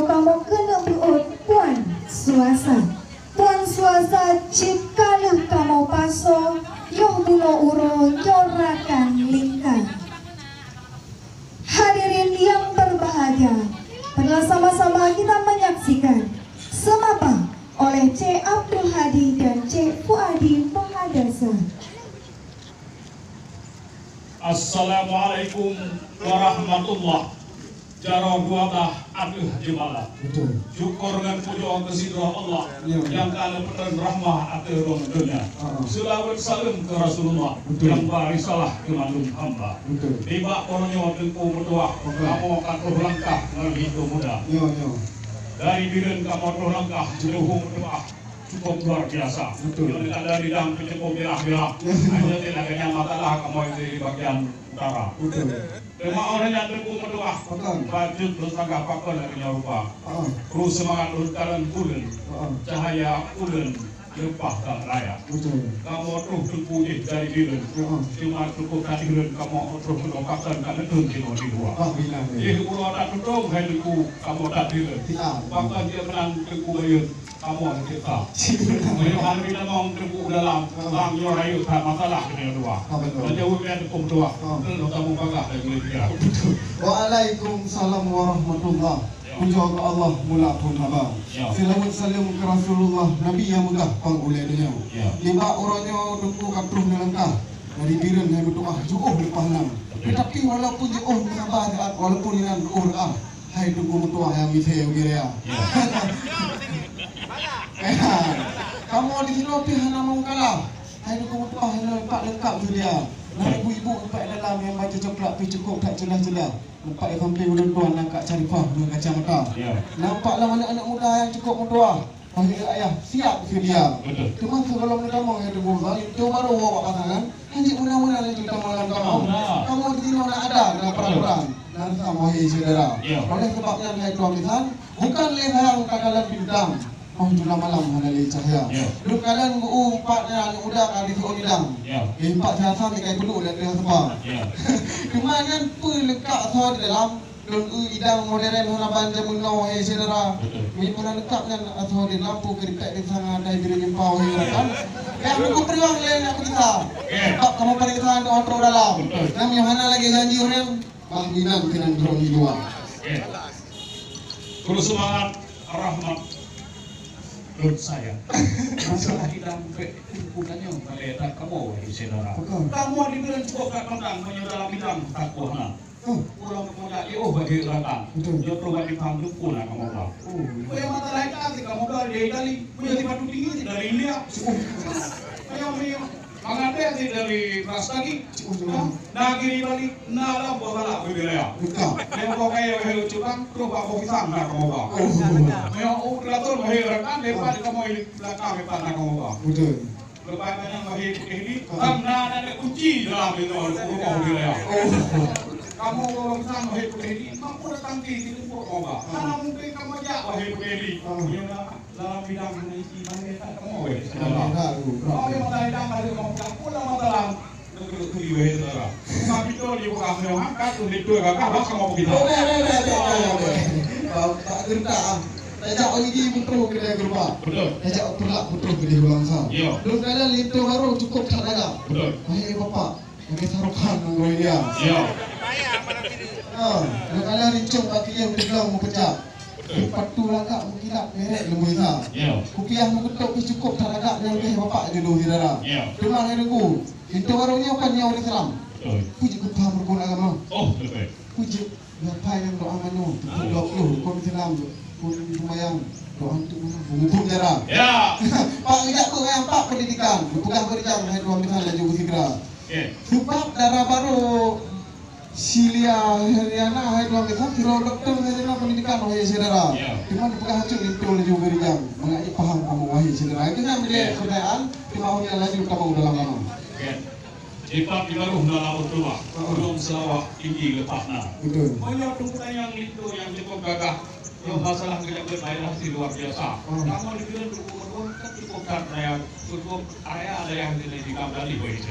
kamu kena buat puan suasa. Puan suasa cipkalah kamu paso, yo bulo uro nyorakan lingkar. Hadirin yang berbahagia, pernah sama-sama kita menyaksikan Seumapa oleh Cae Abdul Hadi dan Cae Fuadi Pengadasa. Assalamualaikum warahmatullahi Jaro duatah aduh jemalah. Syukur dan puja kesidra Allah yang kala petern rahmah atur dunia. Selawat salam ke Rasulullah yang barisalah ke malum hamba. Tiba orangnya tengku berdoa, kamu akan berlangkah melalui hidup muda. Dari biren kamu berlangkah jauh berdoa cukup luar biasa. Yang ada di dalam cukup mirah-mirah. Hanya tidak ada masalah kamu itu di bagian utara. Terima orang yang tengku berdoa. Bajut bersangka pakar dari rupa. Terus semangat kalian bulan. Cahaya bulan lepah dan raya. Kamu terus terpuji dari biren. Cuma cukup dari biren kamu terus melompatkan karena tengkino di luar. Jadi kalau ada tutup hidupku kamu tak biren. Bahkan dia menang tengku bayun. Kamu harus kita. Mereka kita mau terbuka dalam orang yorayu tak masalah dengan dua. Jauh dari dua. Kalau kamu bangga dengan dia. Waalaikumsalam warahmatullahi. Menjaga Allah mula pun abang. Selawat salam ke Rasulullah Nabi yang mudah panggulai dunia. Lima orangnya tunggu katruh melangkah dari biren yang berdoa jauh lepas enam. Tetapi walaupun jauh bersabar walaupun dengan doa hai tunggu berdoa yang misal gerea. Kamu di sini pihak nama kalah. Hai tunggu berdoa yang empat lengkap tu dia. Nah ibu-ibu empat dalam yang baca coklat pi cukup tak jelas-jelas. Nampak yang sampai bulan tuan angkat carifah dengan kacamata. Nampaklah anak-anak muda yang cukup berdoa. Panggil ayah siap ke dia. Cuma kalau mereka mau yang berdoa itu baru bawa pasangan. Hanya mudah-mudahan itu kita melakukan kamu. Kamu di sini mana ada dalam peraturan. Nazam wahai saudara. Oleh sebabnya hai tuan lisan bukan lehang kagalan bintang. Oh tuna malam mengalih cahaya. Dulu kalian empatnya anak muda kali tu bidang. Empat jasa tiga perlu dan dia sebab. Cuma kan pelengkap soal di dalam dan idang modern hanaban zaman now eh saudara. Ini pernah lengkap kan soal di lampu keripek di sana ada biru jempau kan. Yang aku periwang lain aku kita. Tak kamu pada kita ada outro dalam. Dan Yohana lagi janji orang panggilan kena drone di luar. Terus semangat rahmat. Menurut saya, masalah hitam bukannya pada kamu, saudara. Kamu dibilang cukup tak tentang menyedalam hitam tak kuahna. Pulang kemudian dia bagi rata. Dia perlu bagi paham dukun kamu tahu. Punya mata lain kasih kamu dari Itali punya batu tinggi dari India. Punya Mangate sih dari Prastagi, nagiri balik, nala bola berbeda. Yang kau kayak yang lucukan, terus bawa pisang nak kamu bawa. Yang ukurator bahaya kan, lepas kamu ini belakang lepas nak kamu bawa. Lepas banyak bahaya ini, karena ada kunci dalam itu rumah berbeda. Kamu pisang bahaya ini, mampu datang di situ kamu bawa. Karena mungkin kamu aja bahaya ini. Dalam bidang menisi mana kamu weh. Oh yang mata hidang ada kamu pulang matalang. Tuli weh saudara. Tapi tu dia bukan mengangkat tu itu kakak bak kamu begitu. Tak gerta. Ajak orang ini betul kedai gerba. Betul. Ajak perlak betul kedai ulangsa. Dulu kalian lintu baru cukup tak ada. Betul. Hei bapak, bagi sarukan dengan dia. Dulu kalian rincung kaki yang bergelang mau pecah. Patu lagak mengkilap merek lembu ita. Kupiah mengetuk cukup tak lagak yang lebih bapak dulu saudara. Cuma hari nunggu. Itu barunya kan yang orang Islam. Puji kepah berguna agama. Oh, betul. Puji apa yang doa manu. Doa kon Islam. Kon sembahyang. Doa untuk mengumpul jarak. Pak tidak tu yang pak pendidikan. Berpegang berjam hai dua misalnya juga segera. Sebab darah baru Silia Heriana hai dua misal kira dokter saja pendidikan wahai saudara. Cuma dipegang hacun itu oleh juga berjam. Mengajak paham kamu wahai saudara. Itu yang menjadi pertanyaan. Cuma yang lagi kamu dalam lama. Cepat dibaruh dalam berdoa. Belum selawat tinggi lepasna. Banyak tungguan yang itu yang cukup gagah. Yang masalah kerja berbayar di luar biasa. Kamu dibilang cukup kan cukup area cukup area ada yang di kamar di bawah itu.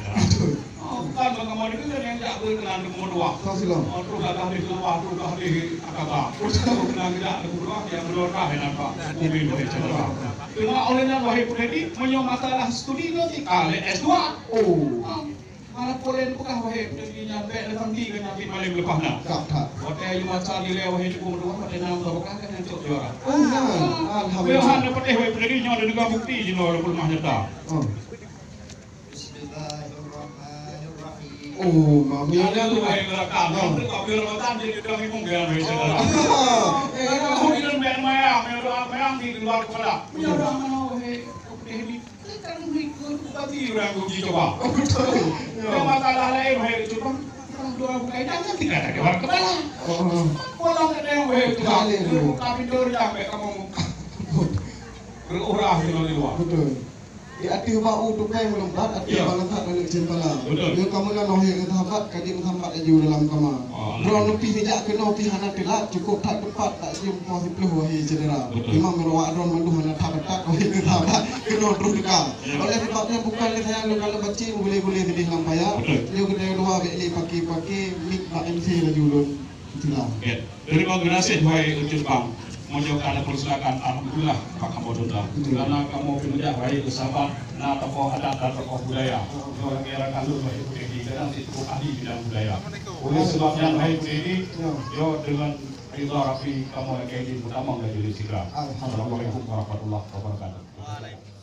Kan kamu dibilang yang tak berkenan di kedua. Terus dah di luar, terus dah di akaba. Kenan tidak di kedua yang luar kah enak pak. Mobil itu. Cuma olehnya wahai Freddy menyo masalah studi nanti kali S2. Malah polen bukan wahai Freddy nyampe lepas di kan nyampe malam lepas nak. Hotel yang macam di lewat itu kedua pada nama bukan kan yang cok juara. Alhamdulillah. Behan dapat wahai Freddy nyawa dengan bukti di luar rumah nyata. Oh, mami ada tu wahai gerakam. Kau biar mata jadi dalam ibu biar wahai saudara. Kau biar mayang di luar kepala. Biar mana wahai Freddy. Kan ikut tadi orang uji coba. Yang masalah lain wahai coba. Dua bukai jangan tidak ada luar kepala. Kalau ada yang wahai coba. Kami dulu sampai kamu berurah di luar. Betul. Ati bau tu kai belum berat, ati balas tak nak jempala. Dia kamu nak nohi ke sahabat, kadi sahabat aja dalam kamar. Kalau lebih tidak kena pihana tidak cukup tak tepat tak siap masih peluh wahi cedera. Imam merawat ron mandu hana tak betat wahi ke sahabat kena terus dekat. Oleh sebabnya bukan saya kalau baca boleh sedih lampaya. Dia kena dua beli pakai mik MC lagi ulun. Itulah. Terima kasih wahai Hidupkan. Mojo kada persilakan alhamdulillah Pak Kambododa karena kamu pindah baik sahabat na tokoh adat dan tokoh budaya orang kira kalau baik ini dan itu ahli bidang budaya oleh sebabnya baik ini yo dengan ridha rafi kamu kayak di utama enggak jadi sigra. Assalamualaikum warahmatullahi wabarakatuh.